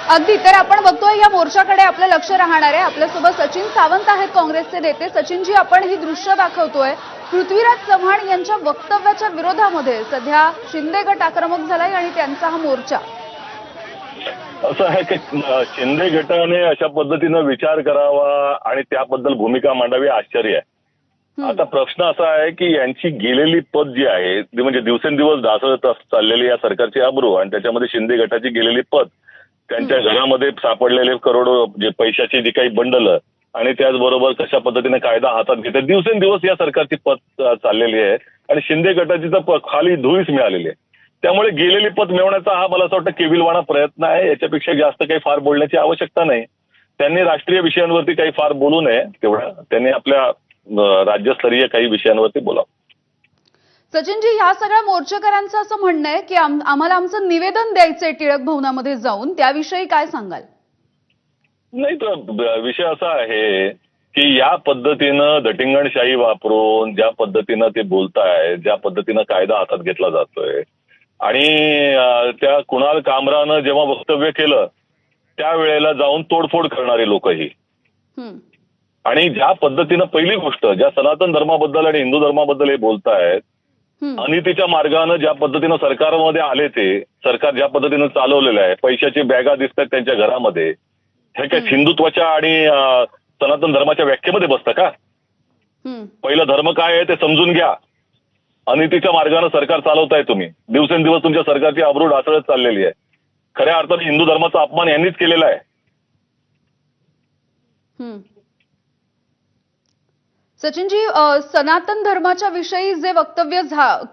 अगदी तर आपण बघतोय या मोर्चाकडे आपलं लक्ष राहणार आहे। आपल्यासोबत सचिन सावंत आहेत, काँग्रेसचे नेते। सचिनजी, आपण ही दृश्य दाखवतोय पृथ्वीराज चव्हाण यांच्या वक्तव्याच्या विरोधामध्ये सध्या शिंदे गट आक्रमक झालाय आणि त्यांचा हा मोर्चा। असं आहे की शिंदे गटाने अशा पद्धतीने विचार करावा आणि त्याबद्दल भूमिका मांडावी आश्चर्य आहे। आता प्रश्न असा आहे की यांची गेलेली पद जी आहे ती म्हणजे दिवसेंदिवस ढासळत चाललेली या सरकारची अब्रू आणि त्याच्यामध्ये शिंदे गटाची गेलेली पद, त्यांच्या घरामध्ये सापडलेले करोडो जे पैशाची जी काही बंडल आणि त्याचबरोबर कशा पद्धतीने कायदा हातात घेते दिवसेंदिवस या सरकारची पद चाललेली आहे आणि शिंदे गटाची तर खाली धुळीच मिळालेली आहे। त्यामुळे गेलेली पद मिळवण्याचा हा मला असं वाटतं केविलवाणा प्रयत्न आहे। याच्यापेक्षा जास्त काही फार बोलण्याची आवश्यकता नाही। त्यांनी राष्ट्रीय विषयांवरती काही फार बोलू नये, तेवढं त्यांनी आपल्या राज्यस्तरीय काही विषयांवरती बोलावं। सचिनजी, ह्या सगळ्या मोर्चेकरांचं असं म्हणणं आहे की आम्हाला आमचं निवेदन द्यायचंय टिळक भवनामध्ये जाऊन, त्याविषयी काय सांगाल? नाही, तर विषय असा आहे की या पद्धतीनं दटिंगणशाही वापरून ज्या पद्धतीनं ते बोलताय, ज्या पद्धतीनं कायदा हातात घेतला जातोय आणि त्या कुणाल कामरानं जेव्हा वक्तव्य केलं त्यावेळेला जाऊन तोडफोड करणारे लोक ही आणि ज्या पद्धतीनं पहिली गोष्ट ज्या सनातन धर्माबद्दल आणि हिंदू धर्माबद्दल हे बोलतायत, अनितीच्या मार्गानं ज्या पद्धतीनं सरकारमध्ये आले, ते सरकार ज्या पद्धतीनं चालवलेलं आहे, पैशाची बॅगा दिसतात त्यांच्या घरामध्ये, हे काय हिंदुत्वाच्या आणि सनातन धर्माच्या व्याख्येमध्ये बसतं का? पहिलं धर्म काय आहे ते समजून घ्या। अनितीच्या मार्गानं सरकार चालवताय तुम्ही, दिवसेंदिवस तुमच्या सरकारची अब्रू ढासळत चाललेली आहे। खऱ्या अर्थाने हिंदू धर्माचा अपमान यांनीच केलेला आहे। सचिनजी, सनातन धर्माच्या विषयी जे वक्तव्य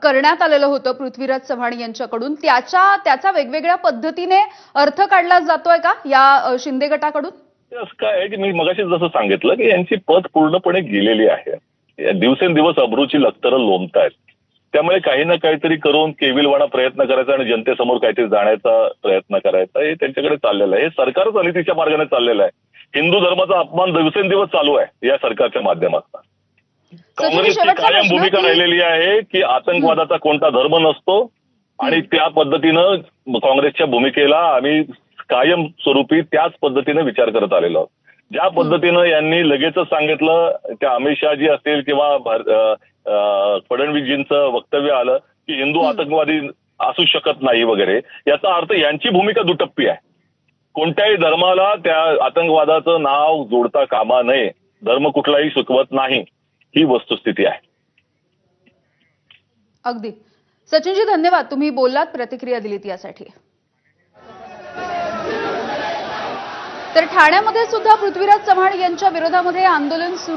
करण्यात आलेलं होतं पृथ्वीराज चव्हाण यांच्याकडून, त्याचा वेगवेगळ्या पद्धतीने अर्थ काढला जातोय का या शिंदे गटाकडून? असं काय आहे की मी मगाशी जसं सांगितलं की यांची पद पूर्णपणे गेलेली आहे। दिवसेंदिवस अब्रूची लखतरं लोंबतायत, त्यामुळे काही ना काहीतरी करून केविलवाणा प्रयत्न करायचा आणि जनतेसमोर काहीतरी जाण्याचा प्रयत्न करायचा हे त्यांच्याकडे चाललेलं आहे। हे सरकारच अनितीच्या मार्गाने चाललेलं आहे। हिंदू धर्माचा अपमान दिवसेंदिवस चालू आहे या सरकारच्या माध्यमातून। काँग्रेसची कायम भूमिका राहिलेली आहे की आतंकवादाचा कोणता धर्म नसतो आणि त्या पद्धतीनं काँग्रेसच्या भूमिकेला आम्ही कायम स्वरूपी त्याच पद्धतीने विचार करत आलेलो आहोत। ज्या पद्धतीनं यांनी लगेचच सांगितलं, त्या अमित शहाजी असतील किंवा फडणवीसजींचं वक्तव्य आलं की हिंदू आतंकवादी असू शकत नाही वगैरे, याचा अर्थ यांची भूमिका दुटप्पी आहे। कोणत्याही धर्माला त्या आतंकवादाचं नाव जोडता कामा नये, धर्म कुठलाही शिकवत नाही, ही वस्तुस्थिती आहे। अगदी सचिनजी, धन्यवाद, तुम्ही बोललात, प्रतिक्रिया दिलीत यासाठी। तर ठाण्यामध्ये सुद्धा पृथ्वीराज चव्हाण यांच्या विरोधामध्ये आंदोलन सुरू